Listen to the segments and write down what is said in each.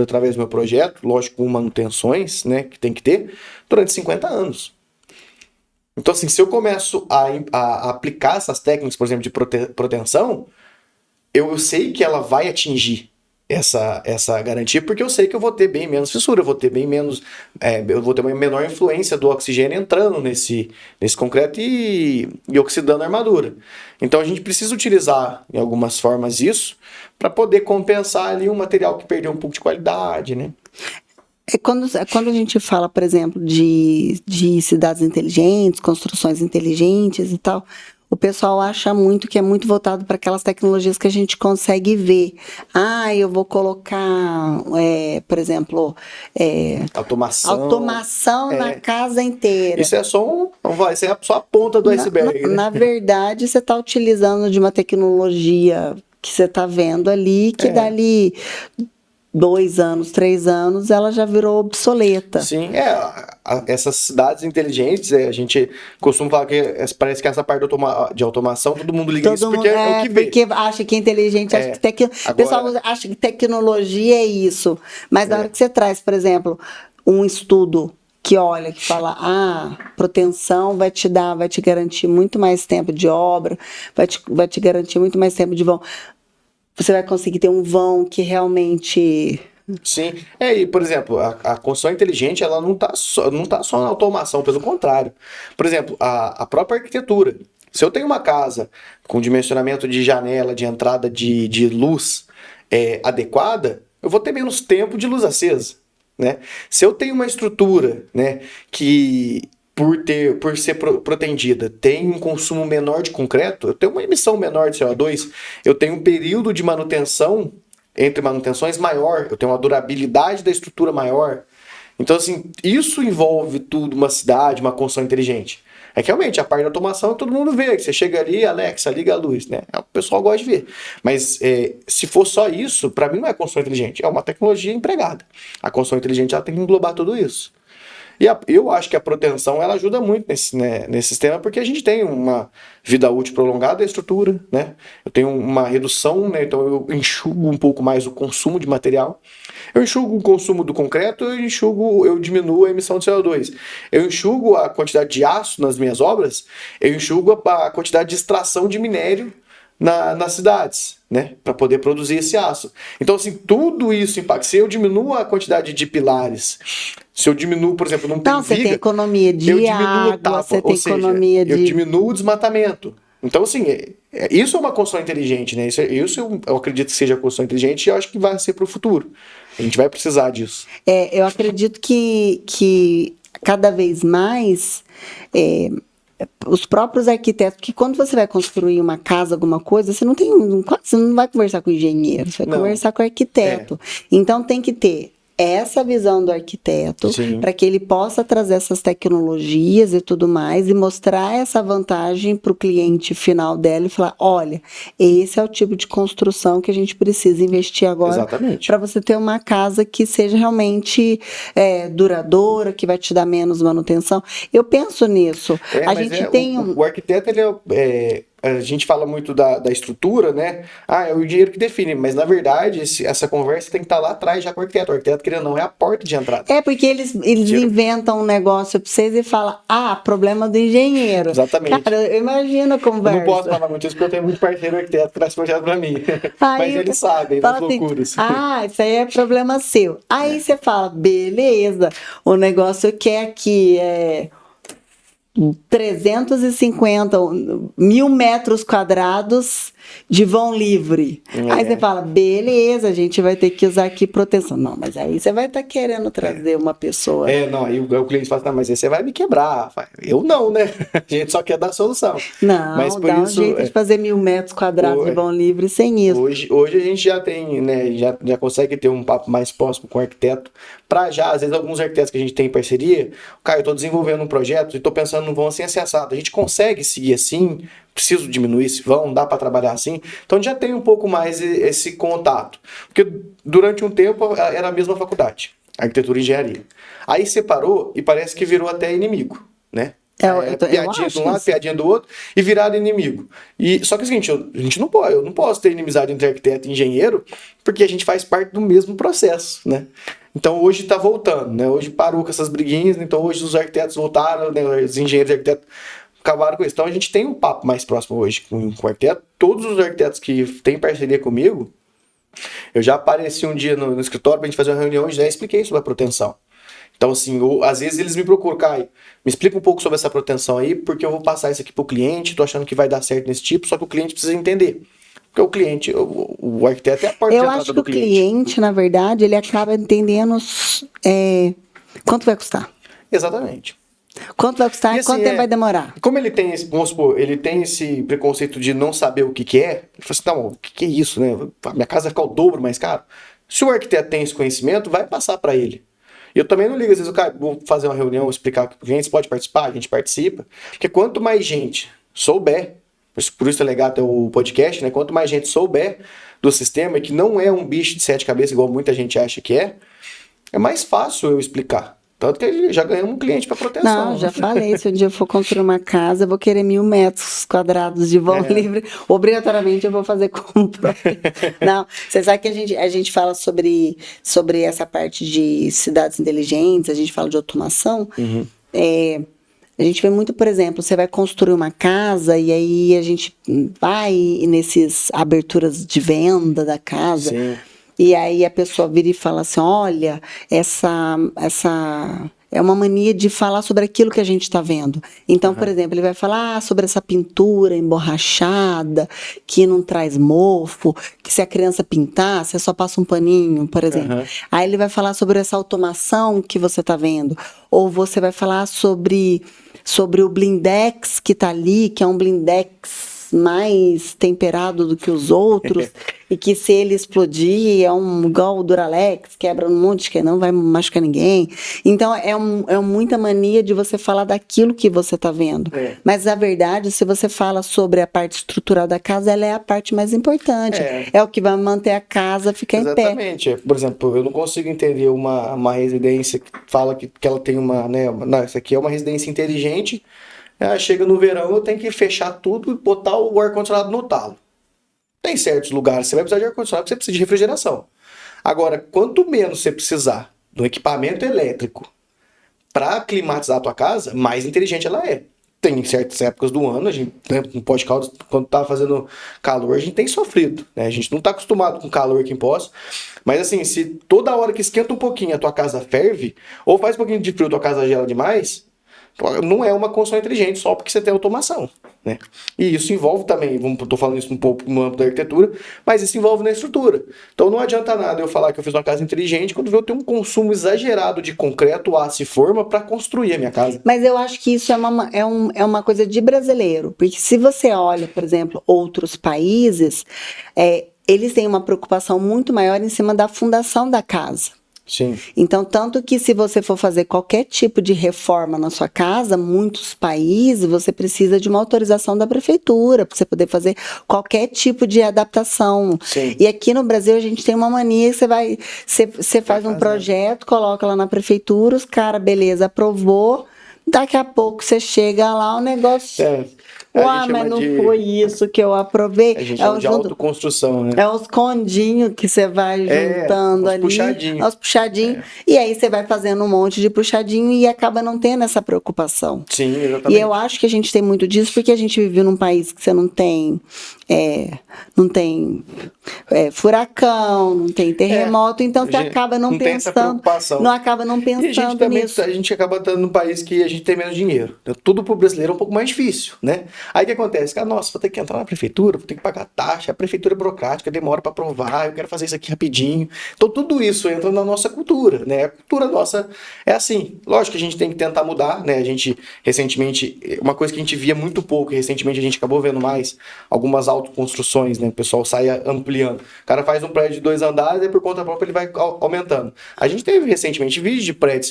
através do meu projeto, lógico, com manutenções, né, que tem que ter, durante 50 anos. Então, assim, se eu começo a aplicar essas técnicas, por exemplo, de proteção, eu sei que ela vai atingir essa garantia, porque eu sei que eu vou ter bem menos fissura, eu vou ter bem menos, eu vou ter uma menor influência do oxigênio entrando nesse concreto e oxidando a armadura. Então a gente precisa utilizar em algumas formas isso para poder compensar ali um material que perdeu um pouco de qualidade, né? Quando a gente fala, por exemplo, de cidades inteligentes, construções inteligentes e tal, o pessoal acha muito que é muito voltado para aquelas tecnologias que a gente consegue ver. Eu vou colocar, por exemplo, automação na casa inteira. Isso é só isso é só a ponta do iceberg. Na verdade, você está utilizando de uma tecnologia que você está vendo ali, que dali 2 anos, 3 anos, ela já virou obsoleta. Sim, essas cidades inteligentes, a gente costuma falar que parece que essa parte de automação, todo mundo liga isso porque é o que vê. Porque acha que é inteligente, acha que o pessoal acha que tecnologia é isso. Mas na hora que você traz, por exemplo, um estudo que olha, que fala, proteção vai te garantir muito mais tempo de obra, vai te garantir muito mais tempo de vão. Você vai conseguir ter um vão que realmente... Sim, e por exemplo, a construção inteligente, ela não tá só na automação, pelo contrário. Por exemplo, a própria arquitetura. Se eu tenho uma casa com dimensionamento de janela, de entrada de luz adequada, eu vou ter menos tempo de luz acesa, né? Se eu tenho uma estrutura, né, que por ser protegida, tem um consumo menor de concreto, eu tenho uma emissão menor de CO2, eu tenho um período de manutenção entre manutenções maior, eu tenho uma durabilidade da estrutura maior. Então, assim, isso envolve tudo, uma cidade, uma construção inteligente. É que realmente a parte da automação todo mundo vê, que você chega ali, Alexa, liga a luz, né? O pessoal gosta de ver. Mas se for só isso, para mim não é construção inteligente, é uma tecnologia empregada. A construção inteligente ela tem que englobar tudo isso. E eu acho que a proteção ela ajuda muito nesse sistema, porque a gente tem uma vida útil prolongada da estrutura, né? Eu tenho uma redução, né? Então eu enxugo um pouco mais o consumo de material. Eu enxugo o consumo do concreto, eu diminuo a emissão de CO2. Eu enxugo a quantidade de aço nas minhas obras, eu enxugo a quantidade de extração de minério nas cidades, né, para poder produzir esse aço. Então, assim, tudo isso impacta. Se eu diminuo a quantidade de pilares, se eu diminuo, por exemplo, não tem viga, você tem economia de água, você tem economia de... Eu diminuo o desmatamento. Então, assim, isso é uma construção inteligente, né? Isso eu acredito que seja a construção inteligente e eu acho que vai ser para o futuro. A gente vai precisar disso. Eu acredito que cada vez mais... os próprios arquitetos, que quando você vai construir uma casa, alguma coisa, você não vai conversar com o engenheiro, você vai conversar com o arquiteto. Então tem que ter essa visão do arquiteto para que ele possa trazer essas tecnologias e tudo mais e mostrar essa vantagem para o cliente final dela e falar, olha, esse é o tipo de construção que a gente precisa investir agora para você ter uma casa que seja realmente duradoura, que vai te dar menos manutenção. Eu penso nisso. A gente tem o arquiteto, ele a gente fala muito da estrutura, né? É o engenheiro que define, mas na verdade essa conversa tem que estar lá atrás já com o arquiteto. O arquiteto, querendo ou não, é a porta de entrada. Porque eles inventam um negócio pra vocês e falam, problema do engenheiro. Exatamente. Cara, imagina a conversa. Eu não posso falar muito isso porque eu tenho muito parceiro arquiteto que traz projeto pra mim. Mas eles sabem das loucuras. Isso aí é problema seu. Aí você fala, beleza, o negócio que é aqui 350, 1.000 metros quadrados de vão livre. Aí você fala, beleza, a gente vai ter que usar aqui proteção. Não, mas aí você vai estar querendo trazer uma pessoa. Aí o cliente fala, mas aí você vai me quebrar. Eu não, né? A gente só quer dar solução. Não, mas dá um jeito de fazer 1.000 metros quadrados de vão livre sem isso. Hoje a gente já tem, né, já consegue ter um papo mais próximo com o arquiteto, para já, às vezes, alguns arquitetos que a gente tem em parceria, cara, eu estou desenvolvendo um projeto e estou pensando num vão assim assado. A gente consegue seguir assim, preciso diminuir esse vão, dá para trabalhar assim. Então já tem um pouco mais esse contato. Porque durante um tempo era a mesma faculdade, arquitetura e engenharia. Aí separou e parece que virou até inimigo, né? Piadinha de um lado, piadinha do outro, e virado inimigo. Só que é o seguinte, a gente não pode, eu não posso ter inimizade entre arquiteto e engenheiro, porque a gente faz parte do mesmo processo, né? Então hoje tá voltando, né? Hoje parou com essas briguinhas, então hoje os arquitetos voltaram, né? Os engenheiros e arquitetos acabaram com isso. Então a gente tem um papo mais próximo hoje com o arquiteto. Todos os arquitetos que têm parceria comigo, eu já apareci um dia no escritório pra gente fazer uma reunião e já expliquei sobre a proteção. Então, assim, às vezes eles me procuram, Caio, me explica um pouco sobre essa proteção aí, porque eu vou passar isso aqui pro cliente, tô achando que vai dar certo nesse tipo, só que o cliente precisa entender. Porque o cliente, o arquiteto é a porta de entrada do cliente. Eu acho que o cliente, na verdade, ele acaba entendendo quanto vai custar. Exatamente. Quanto vai custar e assim, quanto tempo vai demorar. Como ele tem esse, vamos supor, ele tem esse preconceito de não saber o que é, ele fala assim, não, o que é isso, né? A minha casa vai ficar o dobro mais caro. Se o arquiteto tem esse conhecimento, vai passar para ele. E eu também não ligo, às vezes, vou fazer uma reunião, explicar que o cliente pode participar, a gente participa. Porque quanto mais gente souber, por isso é legal até o podcast, né? Quanto mais gente souber do sistema, e que não é um bicho de 7 cabeças, igual muita gente acha que é mais fácil eu explicar. Tanto que já ganhamos um cliente para proteção. Não, já falei, se um dia eu for construir uma casa, eu vou querer 1.000 metros quadrados de vão livre. Obrigatoriamente eu vou fazer compra. Não, você sabe que a gente fala sobre essa parte de cidades inteligentes, a gente fala de automação. Uhum. A gente vê muito, por exemplo, você vai construir uma casa e aí a gente vai nesses aberturas de venda da casa. Sim. E aí a pessoa vira e fala assim, olha, essa é uma mania de falar sobre aquilo que a gente está vendo. Então, por exemplo, ele vai falar sobre essa pintura emborrachada, que não traz mofo, que se a criança pintar, você só passa um paninho, por exemplo. Aí ele vai falar sobre essa automação que você está vendo. Ou você vai falar sobre o blindex que está ali, que é um blindex mais temperado do que os outros, e que se ele explodir é igual o Duralex, quebra um monte, que não vai machucar ninguém. Então é muita mania de você falar daquilo que você está vendo. Mas na verdade, se você fala sobre a parte estrutural da casa, ela é a parte mais importante. É o que vai manter a casa ficar em pé. Exatamente. Por exemplo, eu não consigo entender uma residência que fala que ela tem uma, né, não, isso aqui é uma residência inteligente. Chega no verão, eu tenho que fechar tudo e botar o ar-condicionado no talo. Tem certos lugares que você vai precisar de ar-condicionado, você precisa de refrigeração. Agora, quanto menos você precisar do equipamento elétrico para climatizar a tua casa, mais inteligente ela é. Tem certas épocas do ano, a gente, né, no pós-caldo, quando tá fazendo calor, a gente tem sofrido, né? A gente não tá acostumado com calor aqui em Poços. Mas assim, se toda hora que esquenta um pouquinho a tua casa ferve, ou faz um pouquinho de frio, a tua casa gela demais, não é uma construção inteligente só porque você tem automação, né? E isso envolve também, estou falando isso um pouco no âmbito da arquitetura, mas isso envolve na estrutura. Então não adianta nada eu falar que eu fiz uma casa inteligente quando eu tenho um consumo exagerado de concreto, aço e forma para construir a minha casa. Mas eu acho que isso é uma coisa de brasileiro, porque se você olha, por exemplo, outros países, eles têm uma preocupação muito maior em cima da fundação da casa. Sim. Então, tanto que se você for fazer qualquer tipo de reforma na sua casa, muitos países, você precisa de uma autorização da prefeitura para você poder fazer qualquer tipo de adaptação. Sim. E aqui no Brasil a gente tem uma mania que você faz um projeto, coloca lá na prefeitura, os caras, beleza, aprovou, daqui a pouco você chega lá, o negócio... Uai, mas não foi isso que eu aprovei. A gente chama de autoconstrução, né? É os condinhos que você vai juntando ali. Os puxadinhos. E aí você vai fazendo um monte de puxadinho e acaba não tendo essa preocupação. Sim, exatamente. E eu acho que a gente tem muito disso porque a gente vive num país que você não tem furacão, não tem terremoto, então você acaba não pensando. Não acaba não pensando nisso. A gente acaba estando num país que a gente tem menos dinheiro. Tudo pro brasileiro é um pouco mais difícil, né? Aí o que acontece? Nossa, vou ter que entrar na prefeitura, vou ter que pagar taxa, a prefeitura é burocrática, demora para aprovar, eu quero fazer isso aqui rapidinho. Então tudo isso entra na nossa cultura, né? A cultura nossa é assim. Lógico que a gente tem que tentar mudar, né? A gente, recentemente, uma coisa que a gente via muito pouco, e recentemente a gente acabou vendo mais, algumas autoconstruções, né? O pessoal sai ampliando. O cara faz um prédio de 2 andares e por conta própria ele vai aumentando. A gente teve recentemente vídeos de prédios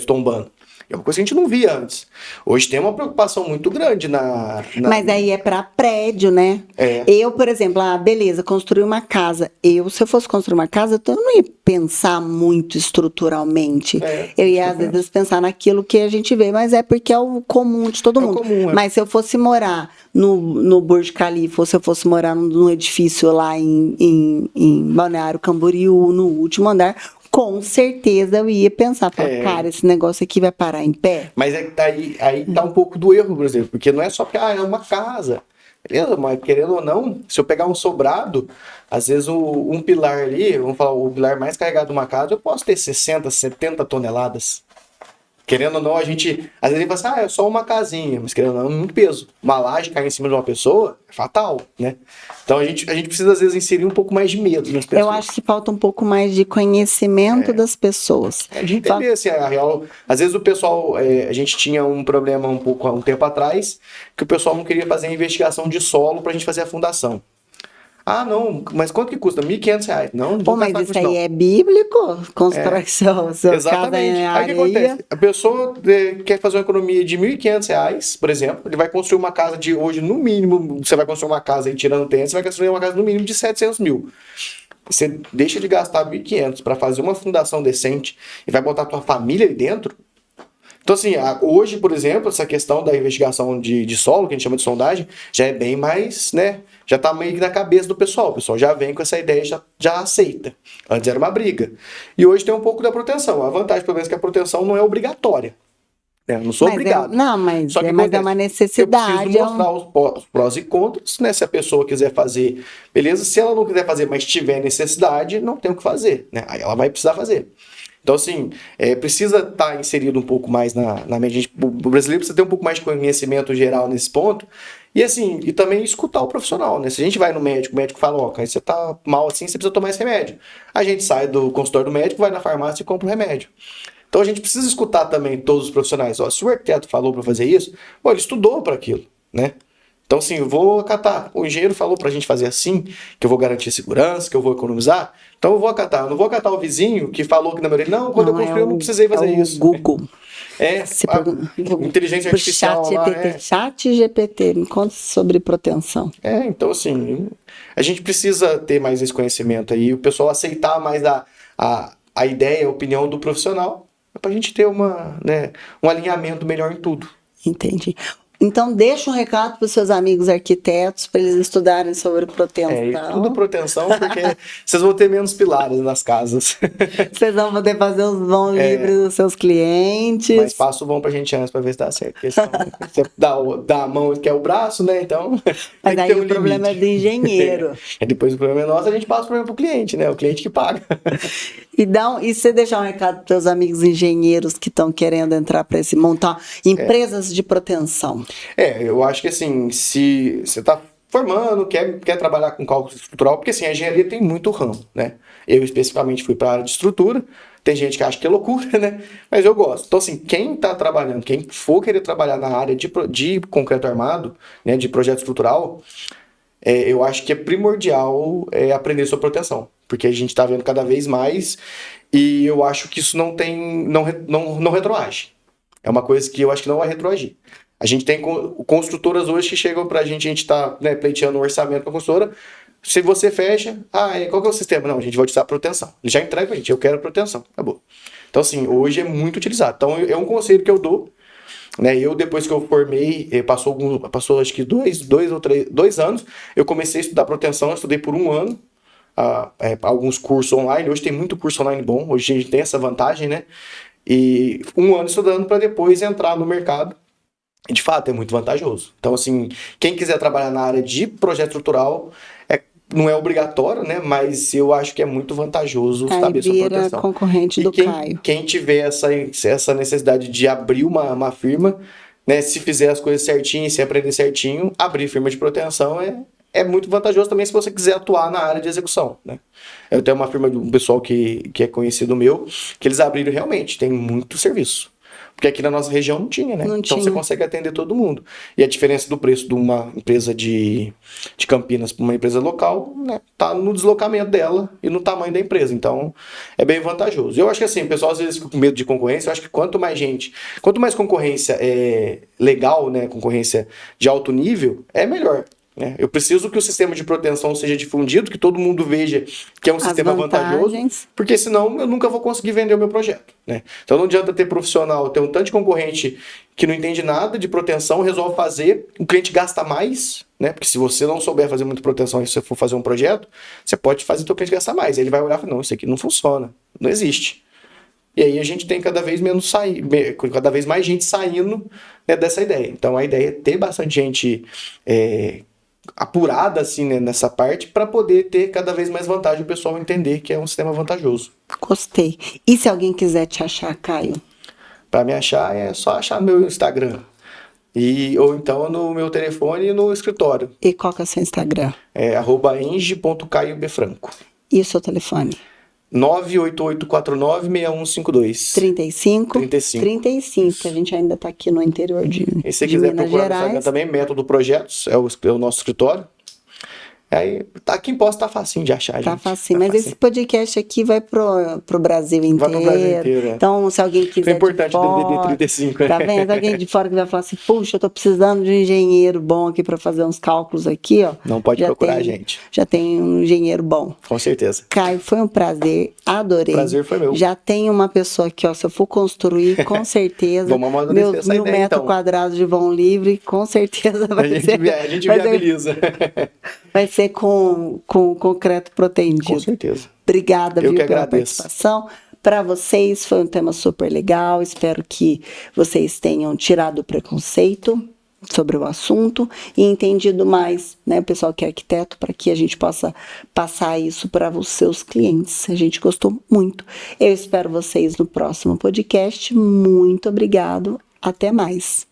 tombando. É uma coisa que a gente não via antes. Hoje tem uma preocupação muito grande Mas aí é para prédio, né? Eu, por exemplo, beleza, construir uma casa. Se eu fosse construir uma casa, eu não ia pensar muito estruturalmente. Eu ia, às vezes, pensar naquilo que a gente vê, mas é porque é o comum de todo mundo. Mas se eu fosse morar no Burj Khalifa, ou se eu fosse morar num edifício lá em Balneário Camboriú, no último andar, com certeza eu ia pensar, cara, esse negócio aqui vai parar em pé. Mas aí tá um pouco do erro, por exemplo, porque não é só porque é uma casa. Beleza, mas querendo ou não, se eu pegar um sobrado, às vezes um pilar ali, vamos falar, o pilar mais carregado de uma casa, eu posso ter 60, 70 toneladas. Querendo ou não, a gente, às vezes, fala assim, é só uma casinha, mas querendo ou não, é muito peso. Uma laje cair em cima de uma pessoa é fatal, né? Então a gente precisa, às vezes, inserir um pouco mais de medo nas pessoas. Eu acho que falta um pouco mais de conhecimento das pessoas. De entender, assim, a real. Às vezes o pessoal, a gente tinha um problema um tempo atrás, que o pessoal não queria fazer a investigação de solo pra gente fazer a fundação. Ah, não, mas quanto que custa? R$1.500. Não, mas isso aí é bíblico? Constrói seu casa em areia. Aí o que acontece? A pessoa quer fazer uma economia de R$1.500, por exemplo, ele vai construir uma casa de hoje, no mínimo, você vai construir uma casa aí tirando o tempo, você vai construir uma casa no mínimo de 700 mil. Você deixa de gastar 1.500 para fazer uma fundação decente e vai botar a tua família ali dentro. Então, assim, hoje, por exemplo, essa questão da investigação de solo, que a gente chama de sondagem, já é bem mais, né? Já tá meio que na cabeça do pessoal. O pessoal já vem com essa ideia, já aceita. Antes era uma briga. E hoje tem um pouco da proteção. A vantagem, pelo menos, é que a proteção não é obrigatória. Eu não sou obrigado. Mas é uma necessidade. Eu preciso mostrar os prós e contras, né? Se a pessoa quiser fazer, beleza. Se ela não quiser fazer, mas tiver necessidade, não tem o que fazer, né? Aí ela vai precisar fazer. Então, assim, precisa estar inserido um pouco mais na mente. O brasileiro precisa ter um pouco mais de conhecimento geral nesse ponto. E, assim, e também escutar o profissional, né? Se a gente vai no médico, o médico fala, ó, você tá mal assim, você precisa tomar esse remédio. A gente sai do consultório do médico, vai na farmácia e compra o remédio. Então, a gente precisa escutar também todos os profissionais. Ó, se o arquiteto falou para fazer isso, ele estudou para aquilo, né? Então, assim, eu vou acatar. O engenheiro falou pra gente fazer assim, que eu vou garantir segurança, que eu vou economizar. Então, eu vou acatar. Eu não vou acatar o vizinho que falou que na maioria, não, quando eu construí eu não precisei fazer isso. Google. Inteligência artificial Chat GPT, me conta sobre proteção. Então, assim, a gente precisa ter mais esse conhecimento aí, o pessoal aceitar mais a ideia, a opinião do profissional, pra gente ter um alinhamento melhor em tudo. Entendi. Então, deixa um recado para os seus amigos arquitetos, para eles estudarem sobre proteção. Tudo proteção, porque vocês vão ter menos pilares nas casas. Vocês vão poder fazer os vão livres dos seus clientes. Mas passa o vão pra gente antes para ver se dá certo. Porque senão, você dá a mão que é o braço, né? Então. Mas aí o problema é do engenheiro. Depois o problema é nosso, a gente passa o problema pro cliente, né? O cliente que paga. E você deixar um recado para os seus amigos engenheiros que estão querendo entrar para montar empresas de proteção. Eu acho que assim, se você está formando, quer trabalhar com cálculo estrutural, porque assim, a engenharia tem muito ramo, né? Eu especificamente fui para a área de estrutura, tem gente que acha que é loucura, né? Mas eu gosto. Então assim, quem está trabalhando, quem for querer trabalhar na área de concreto armado, né, de projeto estrutural, eu acho que é primordial aprender sobre proteção, porque a gente está vendo cada vez mais e eu acho que isso não retroage. É uma coisa que eu acho que não vai retroagir. A gente tem construtoras hoje que chegam pra gente, a gente tá pleiteando um orçamento com a construtora. Se você fecha, qual que é o sistema? Não, a gente vai utilizar proteção. Ele já entrega pra gente, eu quero proteção, acabou. Então, assim, hoje é muito utilizado. Então, é um conselho que eu dou, né? Eu, depois que eu formei, passou acho que 2 anos, eu comecei a estudar proteção, eu estudei por 1 ano, alguns cursos online. Hoje tem muito curso online bom, hoje a gente tem essa vantagem, né? E 1 ano estudando para depois entrar no mercado. De fato, é muito vantajoso. Então, assim, quem quiser trabalhar na área de projeto estrutural, não é obrigatório, né? Mas eu acho que é muito vantajoso saber sobre proteção. Concorrente do Caio. Quem tiver essa necessidade de abrir uma firma, né? Se fizer as coisas certinho, se aprender certinho, abrir firma de proteção é muito vantajoso também se você quiser atuar na área de execução, né? Eu tenho uma firma de um pessoal que é conhecido meu, que eles abriram realmente, tem muito serviço. Porque aqui na nossa região não tinha, né? Não Então tinha. você consegue atender todo mundo. E a diferença do preço de uma empresa de Campinas para uma empresa local, né, tá no deslocamento dela e no tamanho da empresa. Então é bem vantajoso. Eu acho que assim, o pessoal às vezes fica com medo de concorrência. Eu acho que quanto mais concorrência é legal, né, concorrência de alto nível, é melhor. Né? Eu preciso que o sistema de proteção seja difundido, que todo mundo veja que é um As sistema vantajoso, vantagens. porque senão eu nunca vou conseguir vender o meu projeto. Né? Então não adianta ter profissional, ter um tanto de concorrente que não entende nada de proteção, resolve fazer, o cliente gasta mais, né? Porque se você não souber fazer muita proteção e se você for fazer um projeto, você pode fazer o teu cliente gastar mais. Aí ele vai olhar e falar, não, isso aqui não funciona, não existe. E aí a gente tem cada vez mais gente saindo, né, dessa ideia. Então a ideia é ter bastante gente apurada assim, né, nessa parte para poder ter cada vez mais vantagem, o pessoal entender que é um sistema vantajoso. Gostei. E se alguém quiser te achar, Caio? Para me achar é só achar no meu Instagram ou então no meu telefone e no escritório. E qual que é o seu Instagram? É @enge.caiobfranco. E o seu telefone? 988496152. 35? 35. 35, que a gente ainda está aqui no interior de E se você de quiser Minas procurar no Instagram Gerais. também, Método Projetos, é o nosso escritório. Aí, aqui em Poços tá facinho de achar, Tá gente. facinho, Tá mas esse podcast aqui vai pro Brasil inteiro. Vai pro Brasil inteiro, é. Então, se alguém quiser Foi importante de o DDD fora, 35, né? tá vendo? Se alguém de fora que vai falar assim, puxa, eu tô precisando de um engenheiro bom aqui para fazer uns cálculos aqui, ó. Não pode procurar a gente. Já tem um engenheiro bom. Com certeza. Caio, foi um prazer, adorei. Prazer foi meu. Já tem uma pessoa aqui, ó, se eu for construir, com certeza, Vamos amadurecer meus essa 1.000 ideia, metros então. quadrados de vão livre, com certeza vai A gente, ser. a gente vai ser- viabiliza. Vai ser com concreto protendido. Com certeza. Obrigada, Eu viu, que pela agradeço. participação. Para vocês foi um tema super legal. Espero que vocês tenham tirado o preconceito sobre o assunto e entendido mais, né, o pessoal que é arquiteto, para que a gente possa passar isso para os seus clientes. A gente gostou muito. Eu espero vocês no próximo podcast. Muito obrigado. Até mais.